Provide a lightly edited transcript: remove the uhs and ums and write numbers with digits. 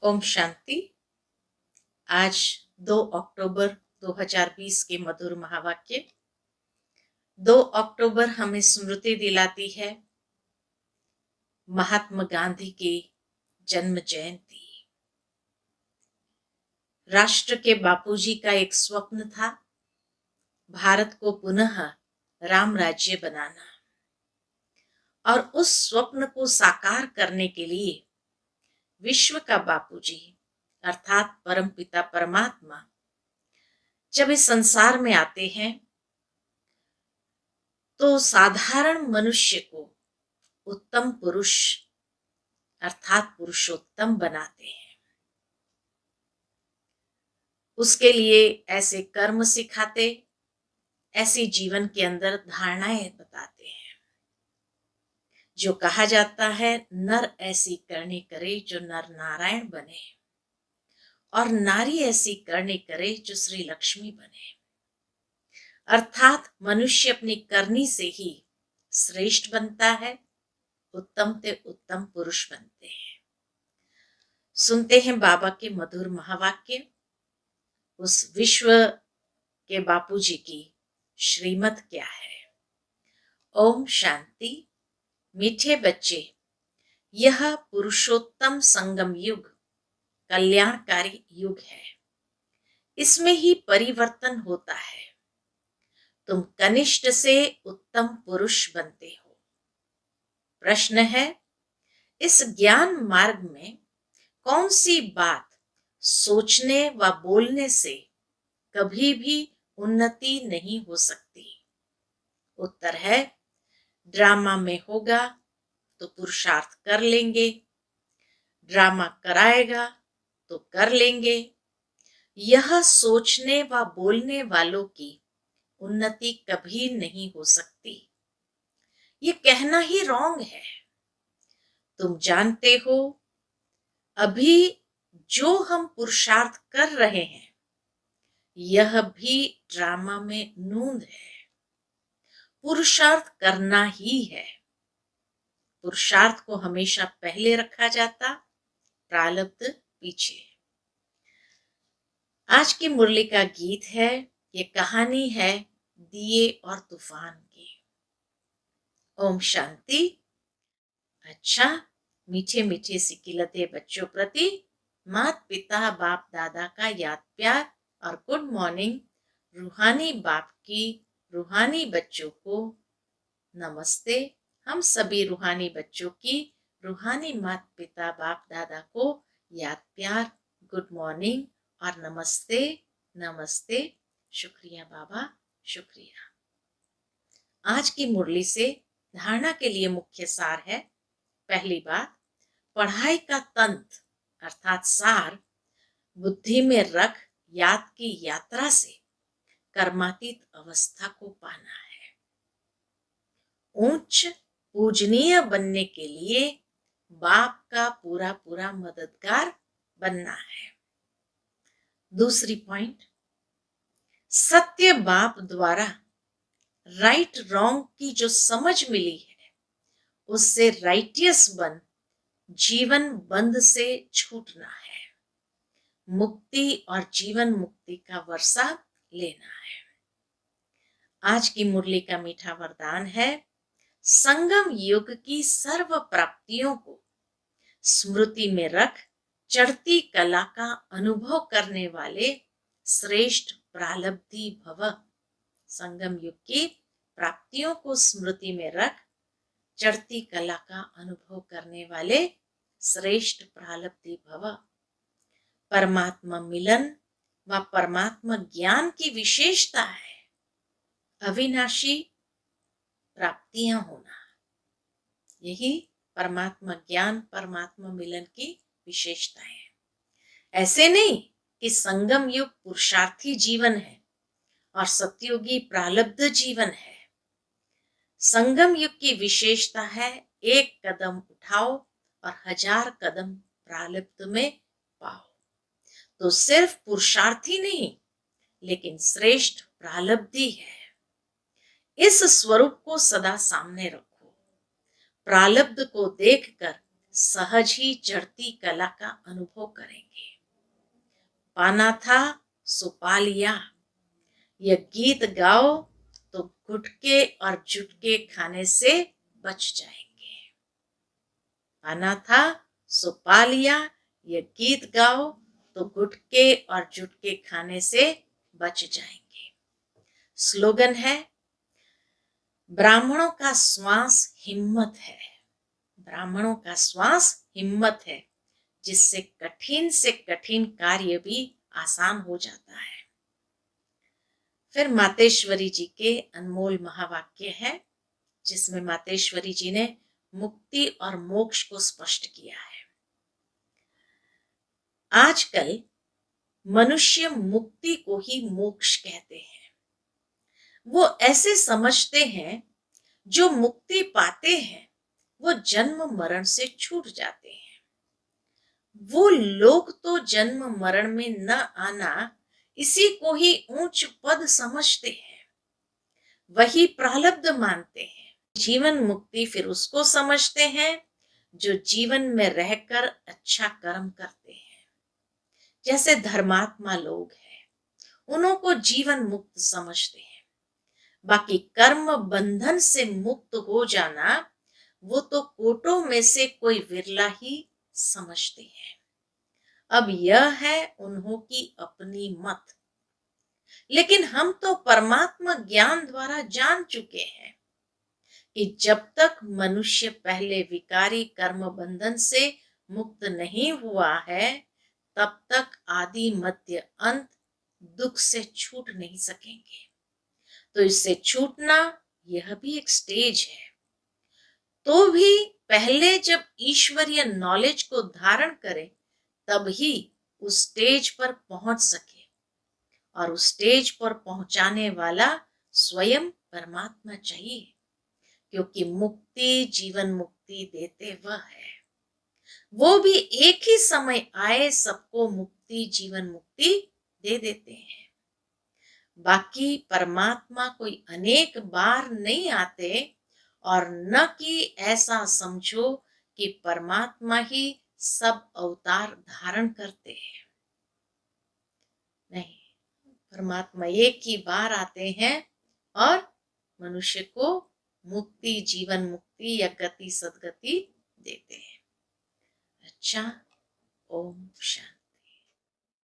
ओम शांति। आज 2 अक्टूबर 2020 के मधुर महावाक्य। 2 अक्टूबर हमें स्मृति दिलाती है महात्मा गांधी की जन्म जयंती। राष्ट्र के बापूजी का एक स्वप्न था, भारत को पुनः राम राज्य बनाना। और उस स्वप्न को साकार करने के लिए विश्व का बापूजी अर्थात परमपिता परमात्मा जब इस संसार में आते हैं तो साधारण मनुष्य को उत्तम पुरुष अर्थात पुरुषोत्तम बनाते हैं। उसके लिए ऐसे कर्म सिखाते, ऐसी जीवन के अंदर धारणाएं बताते हैं। जो कहा जाता है नर ऐसी करनी करे जो नर नारायण बने, और नारी ऐसी करनी करे जो श्री लक्ष्मी बने। अर्थात मनुष्य अपनी करनी से ही श्रेष्ठ बनता है, उत्तम ते उत्तम पुरुष बनते हैं। सुनते हैं बाबा के मधुर महावाक्य। उस विश्व के बापूजी की श्रीमत क्या है। ओम शांति। मीठे बच्चे, यह पुरुषोत्तम संगम युग कल्याणकारी युग है। इसमें ही परिवर्तन होता है। तुम कनिष्ठ से उत्तम पुरुष बनते हो। प्रश्न है, इस ज्ञान मार्ग में कौन सी बात सोचने व बोलने से कभी भी उन्नति नहीं हो सकती? उत्तर है, ड्रामा में होगा तो पुरुषार्थ कर लेंगे, ड्रामा कराएगा तो कर लेंगे। यह सोचने व बोलने वालों की उन्नति कभी नहीं हो सकती। ये कहना ही रॉन्ग है। तुम जानते हो, अभी जो हम पुरुषार्थ कर रहे हैं यह भी ड्रामा में नूंद है। पुरुषार्थ करना ही है। पुरुषार्थ को हमेशा पहले रखा जाता, प्रारब्ध पीछे। आज की मुरली का गीत है, ये कहानी है दिए और तूफान की। ओम शांति। अच्छा, मीठे मीठे सिकिलते बच्चों प्रति माता पिता बाप दादा का याद प्यार और गुड मॉर्निंग। रूहानी बाप की रूहानी बच्चों को नमस्ते। हम सभी रूहानी बच्चों की रूहानी माता पिता बाप दादा को याद प्यार, गुड मॉर्निंग और नमस्ते नमस्ते। शुक्रिया बाबा, शुक्रिया। आज की मुरली से धारणा के लिए मुख्य सार है। पहली बात, पढ़ाई का तंत्र अर्थात सार बुद्धि में रख याद की यात्रा से कर्मातीत अवस्था को पाना है। उच्च पूजनीय बनने के लिए बाप का पूरा पूरा मददगार बनना है। दूसरी पॉइंट, सत्य बाप द्वारा राइट रॉन्ग की जो समझ मिली है उससे राइटियस बन जीवन बंध से छूटना है। मुक्ति और जीवन मुक्ति का वर्षा लेना है। आज की मुरली का मीठा वरदान है, संगम युग की सर्व प्राप्तियों को स्मृति में रख चढ़ती कला का अनुभव करने वाले श्रेष्ठ प्रालब्धि भव। संगम युग की प्राप्तियों को स्मृति में रख चढ़ती कला का अनुभव करने वाले श्रेष्ठ प्रालब्धि भव। परमात्मा मिलन व परमात्मा ज्ञान की विशेषता है अविनाशी प्राप्तियां होना। यही परमात्मा ज्ञान परमात्मा मिलन की विशेषता है। ऐसे नहीं कि संगम युग पुरुषार्थी जीवन है और सतयुगी प्रालब्ध जीवन है। संगम युग की विशेषता है, एक कदम उठाओ और 1000 कदम प्रालब्ध में पाओ। तो सिर्फ पुरुषार्थी नहीं लेकिन श्रेष्ठ प्रालब्धि है। इस स्वरूप को सदा सामने रखो। प्रालब्ध को देखकर सहज ही चढ़ती कला का अनुभव करेंगे। पाना था सो पा लिया, यह गीत गाओ तो गुटके और जुटके खाने से बच जाएंगे। पाना था सो पा लिया, यह गीत गाओ तो गुटके और जुटके खाने से बच जाएंगे। स्लोगन है, ब्राह्मणों का श्वास हिम्मत है। ब्राह्मणों का श्वास हिम्मत है, जिससे कठिन से कठिन कार्य भी आसान हो जाता है। फिर मातेश्वरी जी के अनमोल महावाक्य है, जिसमें मातेश्वरी जी ने मुक्ति और मोक्ष को स्पष्ट किया है। आजकल मनुष्य मुक्ति को ही मोक्ष कहते हैं। वो ऐसे समझते हैं जो मुक्ति पाते हैं वो जन्म मरण से छूट जाते हैं। वो लोग तो जन्म मरण में न आना इसी को ही ऊंच पद समझते हैं, वही प्रारब्ध मानते हैं। जीवन मुक्ति फिर उसको समझते हैं जो जीवन में रहकर अच्छा कर्म करते हैं। जैसे धर्मात्मा लोग हैं, उनको जीवन मुक्त समझते हैं। बाकी कर्म बंधन से मुक्त हो जाना वो तो कोटों में से कोई विरला ही समझते हैं। अब यह है उन्हों की अपनी मत, लेकिन हम तो परमात्मा ज्ञान द्वारा जान चुके हैं कि जब तक मनुष्य पहले विकारी कर्म बंधन से मुक्त नहीं हुआ है, तब तक आदि मध्य अंत दुख से छूट नहीं सकेंगे। तो इससे छूटना यह भी एक स्टेज है। तो भी पहले जब ईश्वरीय नॉलेज को धारण करें, तब ही उस स्टेज पर पहुंच सके, और उस स्टेज पर पहुंचाने वाला स्वयं परमात्मा चाहिए, क्योंकि मुक्ति जीवन मुक्ति देते वह है। वो भी एक ही समय आए सबको मुक्ति जीवन मुक्ति दे देते हैं। बाकी परमात्मा कोई अनेक बार नहीं आते, और न कि ऐसा समझो कि परमात्मा ही सब अवतार धारण करते हैं। नहीं, परमात्मा एक ही बार आते हैं और मनुष्य को मुक्ति जीवन मुक्ति या गति सदगति देते हैं। अच्छा, ओम शांति।